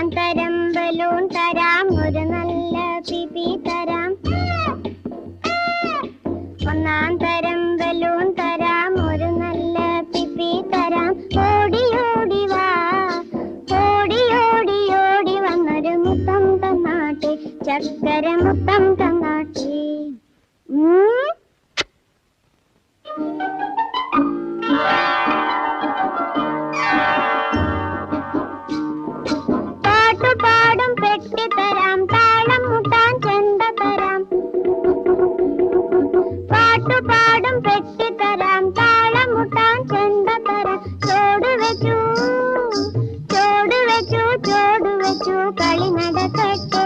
ഒന്നാം തരം ബലൂൺ തരാം, ഒരു നല്ല പിപി തരാം. ഒന്നാം തരം ബലൂൺ തരാം, ഒരു നല്ല പിപി തരാം. ഓടി ഓടി വാ, ഓടി ഓടി ഓടി വന്നൊരു മുത്തം തന്നാട്ടെ, ചക്കര മുത്തം തന്നാട്ടെ. പാട്ടുപാടും പെട്ടി തരാം, താളം മുട്ടാൻ ചെണ്ട തരാം. പാട്ടുപാടും പെട്ടി തരാം, താളം മുട്ടാൻ ചെണ്ട തരാം. ചോട് വെച്ചു ചോട് വെച്ചു ചോട് വെച്ചു കളി നടക്കട്ടെ.